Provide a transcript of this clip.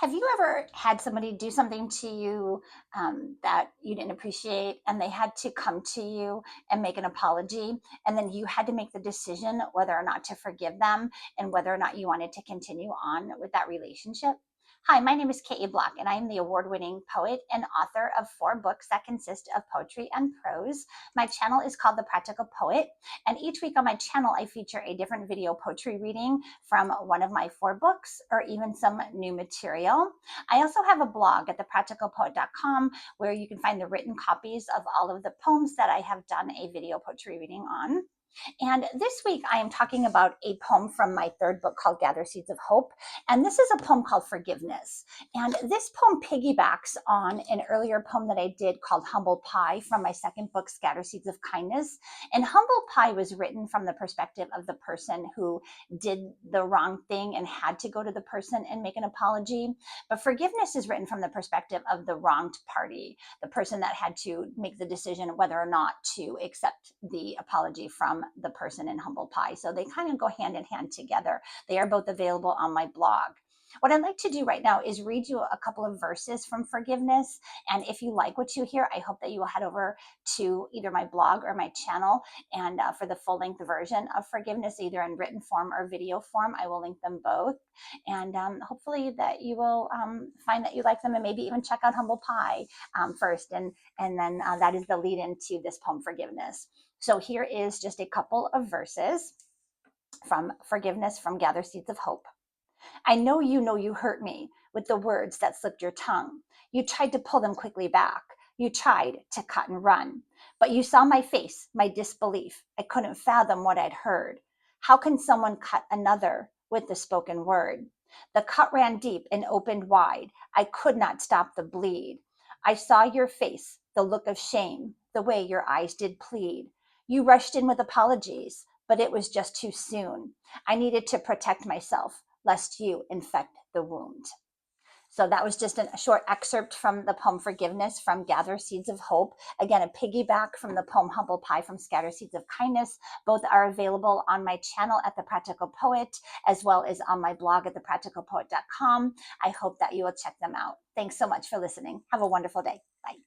Have you ever had somebody do something to you that you didn't appreciate, and they had to come to you and make an apology, and then you had to make the decision whether or not to forgive them and whether or not you wanted to continue on with that relationship? Hi, my name is Kate Bloch, and I am the award-winning poet and author of 4 books that consist of poetry and prose. My channel is called The Practical Poet, and each week on my channel, I feature a different video poetry reading from one of my 4 books or even some new material. I also have a blog at thepracticalpoet.com where you can find the written copies of all of the poems that I have done a video poetry reading on. And this week, I am talking about a poem from my 3rd book called Gather Seeds of Hope. And this is a poem called Forgiveness. And this poem piggybacks on an earlier poem that I did called Humble Pie from my 2nd book, Scatter Seeds of Kindness. And Humble Pie was written from the perspective of the person who did the wrong thing and had to go to the person and make an apology. But Forgiveness is written from the perspective of the wronged party, the person that had to make the decision whether or not to accept the apology from the person in Humble Pie. So they kind of go hand in hand together. They are both available on my blog. What I'd like to do right now is read you a couple of verses from Forgiveness. And if you like what you hear, I hope that you will head over to either my blog or my channel and for the full-length version of Forgiveness, either in written form or video form. I will link them both. And hopefully that you will find that you like them, and maybe even check out Humble Pie first. And then that is the lead into this poem, Forgiveness. So here is just a couple of verses from Forgiveness from Gather Seeds of Hope. I know you hurt me with the words that slipped your tongue. You tried to pull them quickly back. You tried to cut and run. But you saw my face, my disbelief. I couldn't fathom what I'd heard. How can someone cut another with the spoken word? The cut ran deep and opened wide. I could not stop the bleed. I saw your face, the look of shame, the way your eyes did plead. You rushed in with apologies, but it was just too soon. I needed to protect myself, lest you infect the wound. So that was just a short excerpt from the poem Forgiveness from Gather Seeds of Hope. Again, a piggyback from the poem Humble Pie from Scatter Seeds of Kindness. Both are available on my channel at The Practical Poet, as well as on my blog at thepracticalpoet.com. I hope that you will check them out. Thanks so much for listening. Have a wonderful day. Bye.